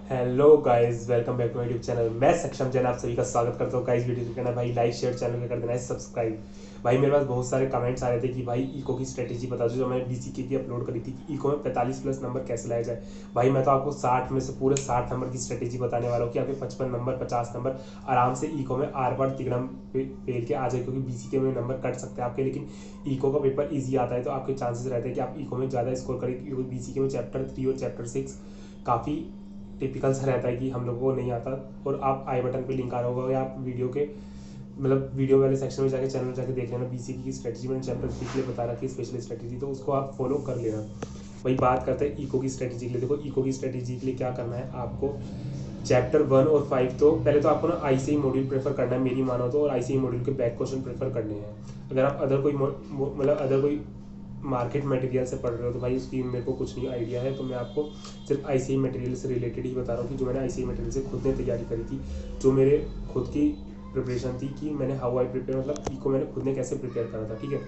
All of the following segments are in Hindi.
Hello guys, welcome back to my YouTube channel. मैं सक्षम जैन आप सभी का स्वागत करता हूँ। गाइस वीडियो को करना भाई लाइक शेयर, चैनल को कर देना है सब्सक्राइब। भाई मेरे पास बहुत सारे कमेंट्स आ रहे थे कि भाई इको की स्ट्रेटेजी बता दो, जो मैंने बीसीके की अपलोड करी थी कि इको में 45 प्लस नंबर कैसे लाया जाए। भाई मैं तो आपको 60 में से पूरे 60 नंबर की स्ट्रेटेजी बताने वाला हूँ कि आपके 55 नंबर 50 नंबर आराम से इको में आर बार तिगड़म पेल के आ जाए, क्योंकि बीसीके में नंबर कट सकते हैं आपके, लेकिन इको का पेपर ईजी आता है तो आपके चांसेस रहते हैं कि आप इको में ज़्यादा स्कोर करें, क्योंकि बीसीके में चैप्टर 3 और चैप्टर 6 काफ़ी टिपिकल सा रहता है कि हम लोगों को नहीं आता। और आप आई बटन पे लिंक आ रहा होगा या आप वीडियो के वीडियो वाले सेक्शन में जाके चैनल में जाके देख लेना। बीसीकी की स्ट्रेटजी मैंने चैप्टर 3 के लिए बता रखी है, स्पेशल स्ट्रेटजी, तो उसको आप फॉलो कर लेना। वही बात करते हैं इको की स्ट्रेटजी के लिए। देखो इको की स्ट्रेटजी के लिए क्या करना है आपको, चैप्टर 1 और 5 तो पहले तो आपको ना आईसीआई मॉड्यूल प्रेफर करना है मेरी मानो तो, और आईसीआई मॉड्यूल के बैक क्वेश्चन प्रेफर करने हैं। अगर आप अदर कोई मार्केट मटेरियल से पढ़ रहे हो तो भाई उसकी मेरे को कुछ नहीं आइडिया है, तो मैं आपको सिर्फ आईसीआई मटेरियल से रिलेटेड ही बता रहा हूँ कि जो मैंने आईसीआई मटेरियल से खुद ने तैयारी करी थी, जो मेरे खुद की प्रिपरेशन थी कि मैंने हाउ आई प्रिपेयर, मतलब इको मैंने खुद ने कैसे प्रिपेयर करा था। ठीक है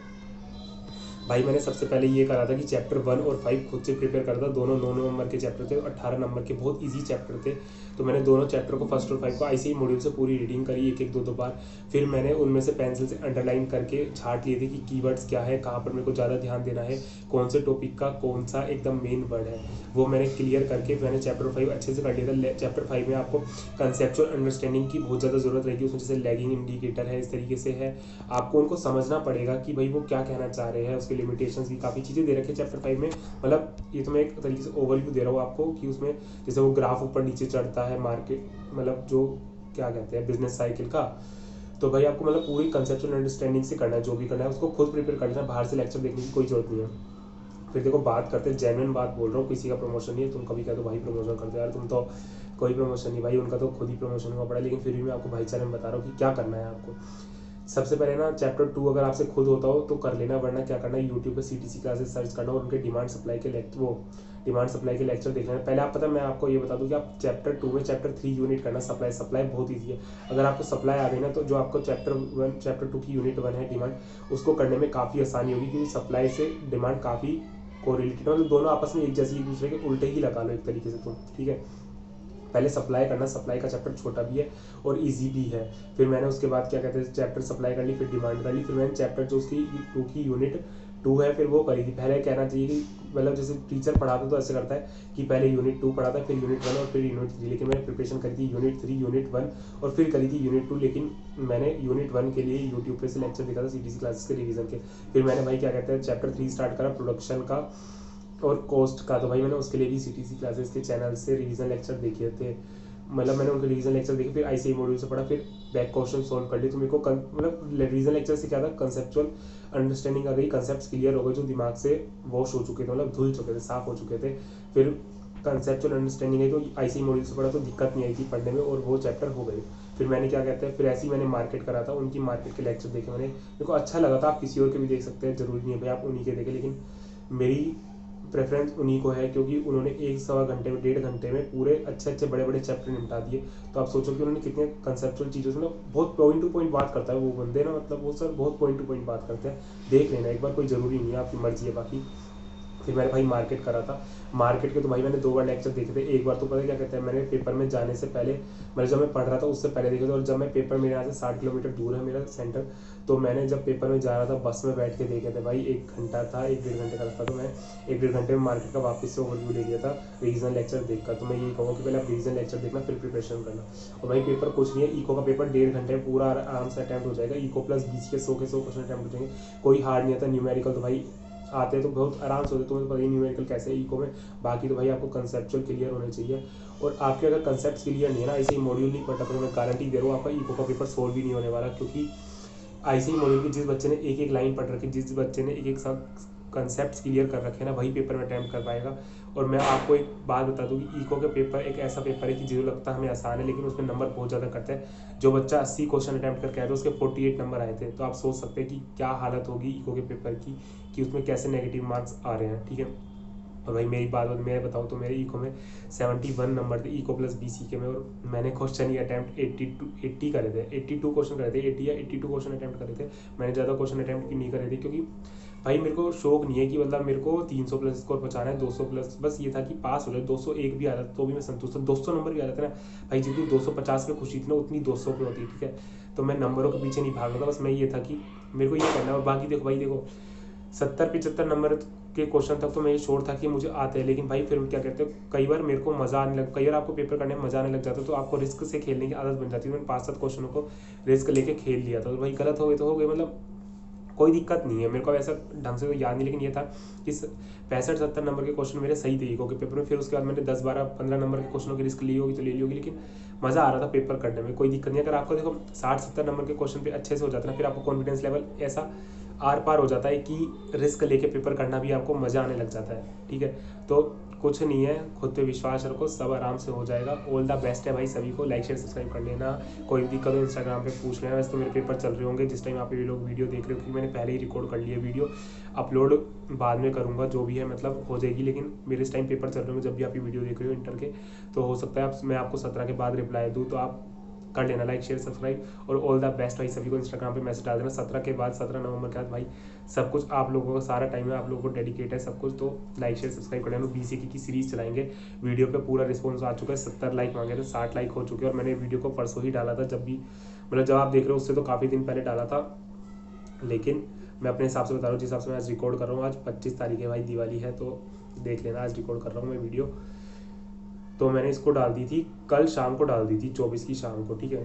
भाई, मैंने सबसे पहले ये करा था कि चैप्टर 1 और 5 खुद से प्रिपेयर करा था। दोनों 9 नंबर के चैप्टर थे और 18 नंबर के बहुत इजी चैप्टर थे। तो मैंने दोनों चैप्टर को फर्स्ट और 5 को आईसीआई मॉड्यूल से पूरी रीडिंग करी, एक एक दो दो बार। फिर मैंने उनमें से पेंसिल से अंडरलाइन करके छाट लिए थे कि कीवर्ड्स क्या है, कहाँ पर मेरे को ज़्यादा ध्यान देना है, कौन से टॉपिक का कौन सा एकदम मेन वर्ड है, वो मैंने क्लियर करके मैंने चैप्टर 5 अच्छे से कर लिया था। चैप्टर 5 में आपको कंसेप्चुअल अंडरस्टैंडिंग की बहुत ज़्यादा ज़रूरत रहेगी, उसमें जैसे लैगिंग इंडिकेटर है, इस तरीके से है। आपको उनको समझना पड़ेगा कि भाई वो क्या कहना चाह रहे हैं, उसके लिमिटेशंस भी काफ़ी चीज़ें दे रखी है चैप्टर 5 में। मतलब ये तो मैं एक तरीके से ओवरव्यू दे रहा हूँ आपको कि उसमें जैसे वो ग्राफ ऊपर नीचे चढ़ता है, मार्केट मतलब जो क्या कहते हैं बिजनेस साइकिल का। तो भाई आपको मतलब पूरी कंसेप्चुअल अंडरस्टैंडिंग से करना है, जो भी करना है उसको खुद प्रिपेयर करना है, बाहर से लेक्चर देखने की कोई जरूरत नहीं है। फिर देखो बात करते हैं, जेन्युइन बात बोल रहा हूँ, किसी का प्रमोशन नहीं है। तुम कभी कहते हो भाई प्रमोशन करते यार, तुम तो कोई प्रमोशन नहीं भाई, उनका तो खुद ही प्रमोशन हुआ पड़ा है, लेकिन फिर भी मैं आपको भाईचारे में बता रहा हूँ कि क्या करना है आपको। सबसे पहले ना चैप्टर 2 अगर आपसे खुद होता हो तो कर लेना, वरना क्या करना है यूट्यूब पे सीटीसी क्लासेस सर्च करना और उनके डिमांड सप्लाई के लेक्चर देख लेना। पहले आप पता मैं आपको ये बता दूं कि आप चैप्टर 2 में चैप्टर 3 यूनिट करना, सप्लाई बहुत ईजी है। अगर आपको सप्लाई आ गई ना तो जो आपको चैप्टर 2 की यूनिट 1 है डिमांड, उसको करने में काफ़ी आसानी होगी, क्योंकि सप्लाई से डिमांड काफ़ी कोरिलेटेड, मतलब दोनों आपस में एक जैसे एक दूसरे के उल्टे ही लगा लो एक तरीके से तुम। ठीक है, पहले सप्लाई करना, सप्लाई का चैप्टर छोटा भी है और इजी भी है। फिर मैंने उसके बाद क्या कहते हैं चैप्टर सप्लाई कर ली, फिर डिमांड कर ली, फिर मैंने चैप्टर जो उसकी 2 की यूनिट 2 है फिर वो करी थी। पहले कहना चाहिए कि मतलब जैसे टीचर पढ़ाता तो ऐसे करता है कि पहले यूनिट 2 पढ़ाता है, फिर यूनिट 1 और फिर यूनिट 3, लेकिन मैंने प्रिपरेशन करी थी यूनिट 3 यूनिट 1 और फिर करी थी यूनिट 2। लेकिन मैंने यूनिट 1 के लिए यूट्यूब पे से लेक्चर देखा था सीटीसी क्लासेस के रिवीजन के। फिर मैंने भाई क्या कहते हैं चैप्टर 3 स्टार्ट करा प्रोडक्शन का और कॉस्ट का, तो भाई मैंने उसके लिए भी सीटीसी क्लासेस के चैनल से रिवीजन लेक्चर देखे थे। मतलब मैंने उनके रिवीजन लेक्चर देखे, फिर आईसीआई मॉड्यूल से पढ़ा, फिर बैक क्वेश्चन सॉल्व कर लिए। तो मेरे को मतलब रिवीजन लेक्चर से क्या था, कंसेप्चुअल अंडरस्टैंडिंग आ गई, कंसेप्ट क्लियर हो गए जो दिमाग से वॉश हो चुके थे, मतलब धुल चुके थे, साफ हो चुके थे। फिर कंसेप्चुअल अंडरस्टैंडिंग है तो आईसीआई मॉड्यूल से पढ़ा तो दिक्कत नहीं आई थी पढ़ने में, और वो चैप्टर हो गए। फिर मैंने क्या कहते हैं फिर ऐसे ही मैंने मार्केट करा था, उनकी मार्केट के लेक्चर देखे मैंने, मेरे को अच्छा लगा था। आप किसी और के भी देख सकते हैं, जरूरी नहीं है भाई आप उन्हीं के देखें, लेकिन मेरी प्रेफरेंस उन्हीं को है, क्योंकि उन्होंने 1 सवा घंटे में 1.5 घंटे में पूरे अच्छे अच्छे बड़े बड़े चैप्टर निपटा दिए। तो आप सोचो कि उन्होंने कितने कंसेप्चुअल चीज़ों से, मतलब बहुत पॉइंट टू पॉइंट बात करता है वो बंदे ना, मतलब वो सर बहुत पॉइंट टू पॉइंट बात करते हैं। देख लेना एक बार, कोई ज़रूरी नहीं है, आपकी मर्जी है बाकी। फिर मैंने भाई मार्केट करा था। मार्केट के तो भाई मैंने 2 बार लेक्चर देखे थे। एक बार तो पता है क्या कहते हैं, मैंने पेपर में जाने से पहले, मतलब जब मैं पढ़ रहा था उससे पहले देखे थे, और जब मैं पेपर, मेरे यहाँ से 60 किलोमीटर दूर है मेरा सेंटर, तो मैंने जब पेपर में जा रहा था बस में बैठ के देखे थे भाई। 1 घंटा था, 1 डेढ़ घंटे का रास्ता, तो मैं 1 डेढ़ घंटे में मार्केट का वापस से ओवरव्यू ले लिया था रिवीजन लेक्चर देखकर। तो मैं यही कहूँगा कि पहले आप रिवीजन लेक्चर देखना, फिर प्रिपरेशन करना। और भाई पेपर कुछ नहीं है, इको का पेपर 1.5 घंटे में पूरा आराम से अटैम्प्ट हो जाएगा। इको प्लस 20 के 100 क्वेश्चन अटैम्प्ट हो जाएंगे, कोई हार्ड नहीं आता। न्यूमेरिकल तो भाई आते हैं तो बहुत आराम से होते, तुम्हें पता ही न्यूमेरिकल कैसे है इको में। बाकी तो भाई आपको कंसेप्चुअल क्लियर होने चाहिए, और आपके अगर कंसेप्ट क्लियर नहीं है ना, ऐसे ही मॉड्यूल नहीं पढ़ता तो मैं गारंटी दे रहा हूँ आपका इको का पेपर सोल्व भी नहीं होने वाला। क्योंकि ऐसे ही मॉड्यूल के जिस बच्चे ने एक एक लाइन पढ़ रखी, जिस बच्चे ने एक एक कंसेप्ट क्लियर कर रखे हैं ना, वही पेपर में अटैम्प्ट कर पाएगा। और मैं आपको एक बात बता दूं कि इको के पेपर एक ऐसा पेपर है कि जो लगता है हमें आसान है, लेकिन उसमें नंबर बहुत ज़्यादा कटते हैं। जो बच्चा 80 क्वेश्चन अटैम्प्ट करके आया था उसके 48 नंबर आए थे, तो आप सोच सकते हैं कि क्या हालत होगी इको के पेपर की, कि उसमें कैसे नेगेटिव मार्क्स आ रहे हैं। ठीक है, और भाई मेरी बात मैं बताऊँ तो मेरे इको में 71 नंबर थे, इको प्लस बीसीके में, और मैंने क्वेश्चन ही अटैम्प्ट 80 करे थे, 82 क्वेश्चन करे थे, 80 या 82 क्वेश्चन अटैम्प्ट करे थे। मैंने ज़्यादा क्वेश्चन अटैम्प्ट नहीं करे थे, क्योंकि भाई मेरे को शौक नहीं है कि मतलब मेरे को 300 प्लस स्कोर पहुंचाना है, 200 प्लस, बस ये था कि पास हो जाए। 201 भी आ जाता तो भी मैं संतुष्ट था, 200 नंबर भी आ जाता ना भाई, जितनी 250 पे खुशी थी ना उतनी 200 पे होती है, ठीक है। तो मैं नंबरों के पीछे नहीं भाग रहा था, बस मैं ये था कि मेरे को ये करना है। और बाकी देखो भाई, देखो 70-75 नंबर के क्वेश्चन तक तो मैं ये श्योर था कि मुझे आते हैं, लेकिन भाई फिर क्या कहते हैं, कई बार मेरे को मजा आने लग, कई बार आपको पेपर करने में मजा आने लग जाता है, तो आपको रिस्क से खेलने की आदत बन जाती है। मैंने 5-7 क्वेश्चनों को रिस्क लेके खेल लिया था, तो भाई गलत हो गए तो हो गए, मतलब कोई दिक्कत नहीं है। मेरे को ऐसा ढंग से तो याद नहीं, लेकिन ये था कि 65-70 नंबर के क्वेश्चन मेरे सही थे इको के पेपर में। फिर उसके बाद मैंने 10-12-15 नंबर के क्वेश्चनों की रिस्क ली होगी तो ले ली होगी, लेकिन मज़ा आ रहा था पेपर करने में, कोई दिक्कत नहीं। अगर आपको देखो 60-70 नंबर के क्वेश्चन पे अच्छे से हो जाता है ना, फिर आपको कॉन्फिडेंस लेवल ऐसा आर पार हो जाता है कि रिस्क लेके पेपर करना भी आपको मज़ा आने लग जाता है, ठीक है। तो कुछ नहीं है, खुद पे विश्वास रखो, सब आराम से हो जाएगा। ऑल द बेस्ट है भाई सभी को, लाइक शेयर सब्सक्राइब कर लेना। कोई भी दिक्कत हो इंस्टाग्राम पे पूछ लेना। वैसे तो मेरे पेपर चल रहे होंगे जिस टाइम आप ये लोग वीडियो देख रहे हो, क्योंकि मैंने पहले ही रिकॉर्ड कर लिया वीडियो, अपलोड बाद में करूँगा, जो भी है मतलब हो जाएगी। लेकिन मेरे इस टाइम पेपर चल रहे होंगे जब भी आप ये वीडियो देख रहे हो इंटर के, तो हो सकता है मैं आपको 17 के बाद रिप्लाई दूँ, तो आप कर लेना लाइक शेयर सब्सक्राइब। और ऑल द बेस्ट भाई सभी को, इंस्टाग्राम पे मैसेज डाल देना 17 के बाद, 17 नवंबर के बाद भाई सब कुछ आप लोगों का, सारा टाइम है आप लोगों को डेडिकेट है सब कुछ। तो लाइक शेयर सब्सक्राइब कर लेना। बीसीके की सीरीज चलाएंगे, वीडियो पे पूरा रिस्पॉन्स आ चुका है, 70 लाइक मांगे थे, 60 लाइक हो चुके हैं। और मैंने वीडियो को परसों ही डाला था, जब भी मतलब जब आप देख रहे हो उससे तो काफ़ी दिन पहले डाला था, लेकिन मैं अपने हिसाब से बता रहा हूँ जिस हिसाब से मैं आज रिकॉर्ड कर रहा हूँ। आज 25 तारीख है भाई, दिवाली है, तो देख लेना आज रिकॉर्ड कर रहा हूँ मैं वीडियो। तो मैंने इसको डाल दी थी, कल शाम को डाल दी थी, 24 की शाम को, ठीक है।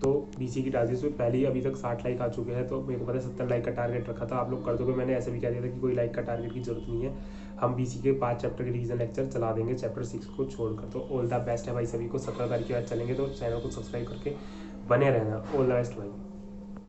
तो बीसी की डाल दी, उसमें पहले ही अभी तक 60 लाइक आ चुके हैं। तो मेरे को पता है 70 लाइक का टारगेट रखा था, आप लोग कर दोगे। मैंने ऐसे भी कह दिया था कि कोई लाइक का टारगेट की जरूरत नहीं है, हम बीसी के 5 चैप्टर के रीजन लेक्चर चला देंगे, चैप्टर 6 को छोड़कर। तो ऑल द बेस्ट है भाई सभी को, 17 तारीख के बाद चलेंगे, तो चैनल को सब्सक्राइब करके बने रहना। ऑल द बेस्ट भाई।